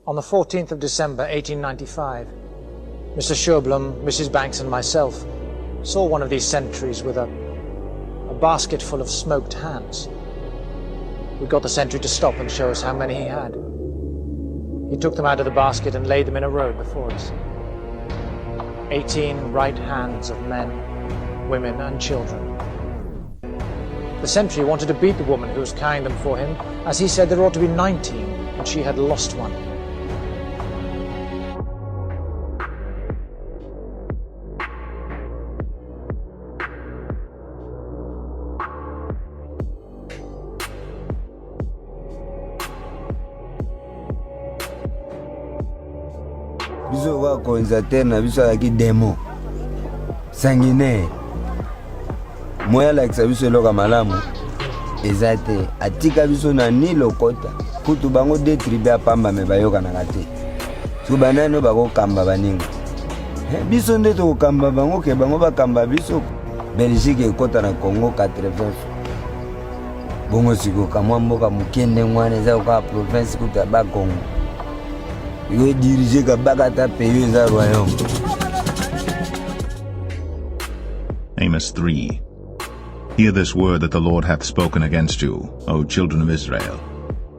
On the 14th of December 1895, Mr. Sherblum, Mrs. Banks and myself saw one of these sentries with a basket full of smoked hands. We got the sentry to stop and show us how many he had. He took them out of the basket and laid them in a row before us. 18 right hands of men, women and children. The sentry wanted to beat the woman who was carrying them for him, as he said there ought to be 19 and she had lost one. Biso wa konzater na biso aki demo sanguinaire moya lakisa biso eloka malamu eza te atika biso na nilo kota kutu bango detribe apamba me bayokanaka te so banani bakokamba baninga biso nde tokokamba bango ke bango bakamba biso. Belgique ekota na Congo 80 bongo sikoka mwa mboka mokende ngwana eza koka province kuta ba Congo yo dirige ka bagata pays za royaume. Amos 3. Hear this word that the Lord hath spoken against you, O children of Israel,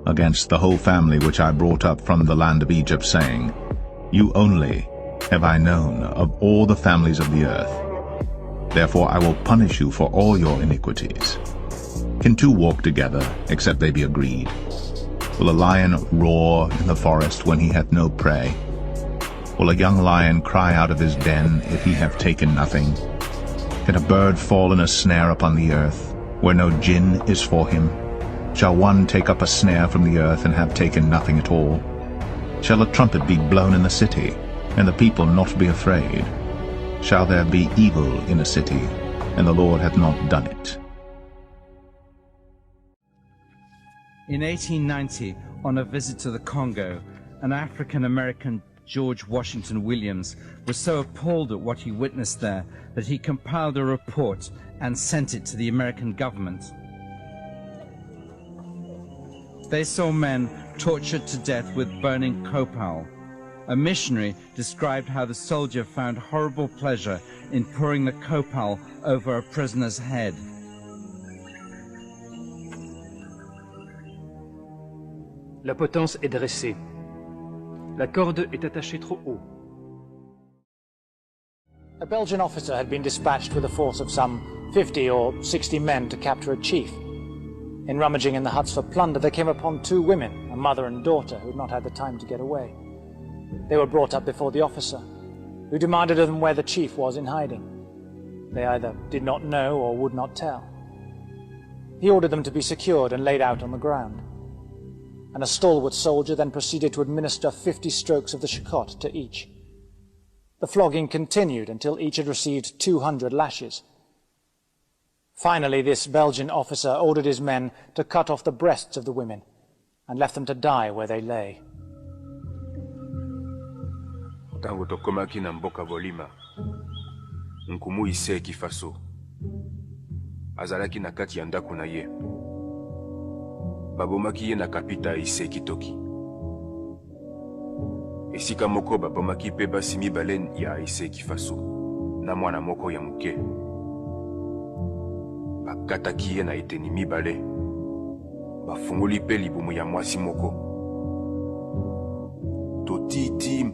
against the whole family which I brought up from the land of Egypt, saying, You only have I known of all the families of the earth. Therefore I will punish you for all your iniquities. Can two walk together, except they be agreed? Will a lion roar in the forest when he hath no prey? Will a young lion cry out of his den if he have taken nothing? Can a bird fall in a snare upon the earth, where no gin is for him? Shall one take up a snare from the earth and have taken nothing at all? Shall a trumpet be blown in the city, and the people not be afraid? Shall there be evil in a city, and the Lord hath not done it? In 1890, on a visit to the Congo, an African-American, George Washington Williams, was so appalled at what he witnessed there that he compiled a report and sent it to the American government. They saw men tortured to death with burning copal. A missionary described how the soldier found horrible pleasure in pouring the copal over a prisoner's head. La potence est dressée. La corde est attachée trop haut. A Belgian officer had been dispatched with a force of some 50 or 60 men to capture a chief. In rummaging in the huts for plunder, they came upon two women, a mother and daughter, who had not had the time to get away. They were brought up before the officer, who demanded of them where the chief was in hiding. They either did not know or would not tell. He ordered them to be secured and laid out on the ground. And a stalwart soldier then proceeded to administer 50 strokes of the shakot to each. The flogging continued until each had received 200 lashes. Finally, this Belgian officer ordered his men to cut off the breasts of the women and left them to die where they lay. Tango tokomaki na mboka Bolima, nkumu iseki faso. Azalaki na kati ya ndako na ye. Babomaki ye na kapita iseki toki. Esika moko babomaki pe basi mibale ya iseki faso na mwana moko ya muke. Bakataki ye na eteni mibale. Bafungoli pe libumu ya mwasi moko. Totiti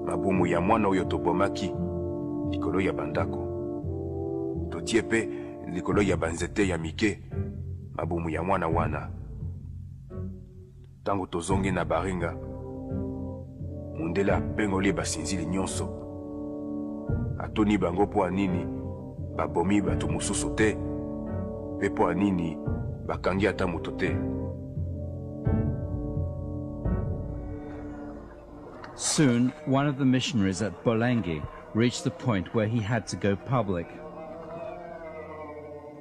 mabumu ya mwana oyo tobomaki likolo ya bandako. Totie pe likolo ya banzete ya mike mabumu ya mwana wana. Tango tozongi na baringa, mundela pengoli basinzili nyonso. Atoni bango po anini babomi batu mususu te, pe po anini bakangi ata mutu te. Soon, one of the missionaries at Bolengi reached the point where he had to go public.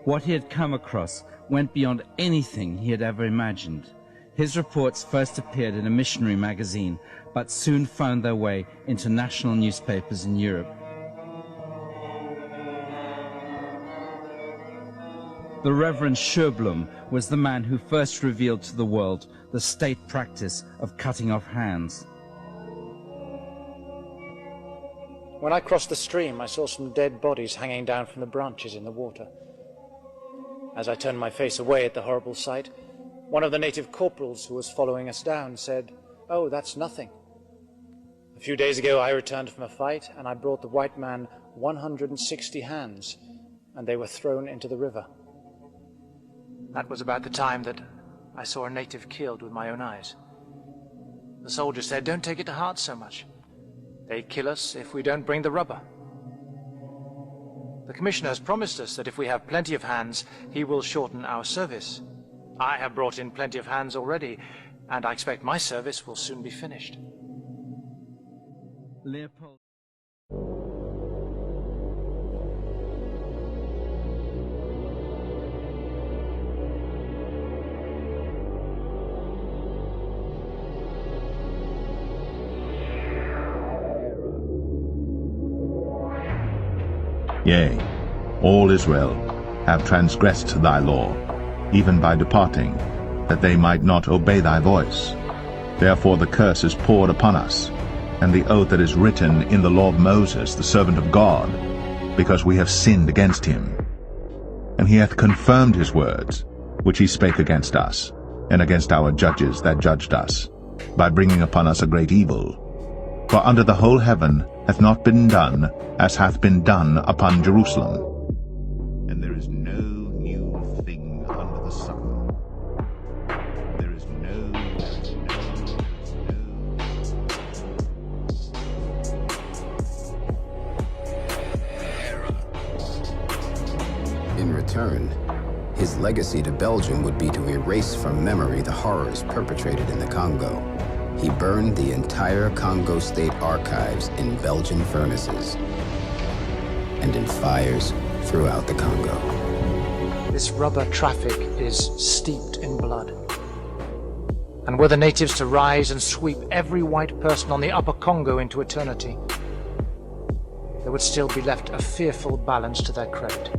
What he had come across went beyond anything he had ever imagined. His reports first appeared in a missionary magazine, but soon found their way into national newspapers in Europe. The Reverend Sherblum was the man who first revealed to the world the state practice of cutting off hands. When I crossed the stream, I saw some dead bodies hanging down from the branches in the water. As I turned my face away at the horrible sight, one of the native corporals who was following us down said, "Oh, that's nothing. A few days ago I returned from a fight, and I brought the white man 160 hands, and they were thrown into the river." That was about the time that I saw a native killed with my own eyes. The soldier said, "Don't take it to heart so much. They kill us if we don't bring the rubber." The commissioner has promised us that if we have plenty of hands, he will shorten our service. I have brought in plenty of hands already, and I expect my service will soon be finished. Leopold. Yea, all Israel have transgressed thy law, even by departing, that they might not obey thy voice. Therefore the curse is poured upon us, and the oath that is written in the law of Moses, the servant of God, because we have sinned against him. And he hath confirmed his words, which he spake against us, and against our judges that judged us, by bringing upon us a great evil. For under the whole heaven hath not been done as hath been done upon Jerusalem. And there is no new thing under the sun. There is no. In return, his legacy to Belgium would be to erase from memory the horrors perpetrated in the Congo. He burned the entire Congo State archives in Belgian furnaces and in fires throughout the Congo. This rubber traffic is steeped in blood. And were the natives to rise and sweep every white person on the upper Congo into eternity, there would still be left a fearful balance to their credit.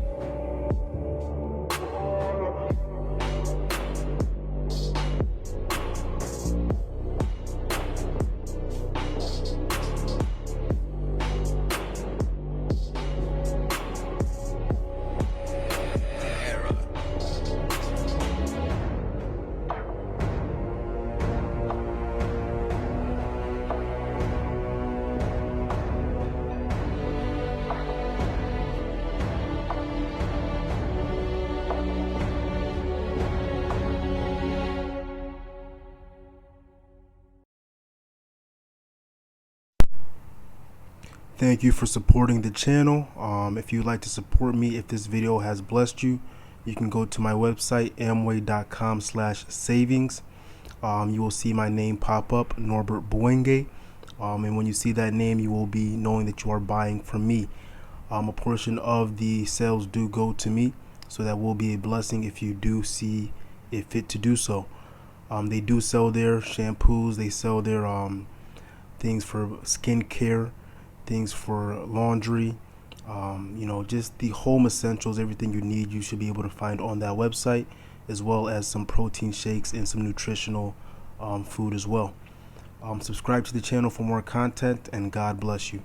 Thank you for supporting the channel. If you'd like to support me, if this video has blessed you, you can go to my website, amway.com/savings. You will see my name pop up, Norbert Boenge. And when you see that name, you will be knowing that you are buying from me. A portion of the sales do go to me, so that will be a blessing if you do see it fit to do so. They do sell their shampoos, they sell their things for skincare, things for laundry, just the home essentials. Everything you need, you should be able to find on that website, as well as some protein shakes and some nutritional food as well. Subscribe to the channel for more content, and God bless you.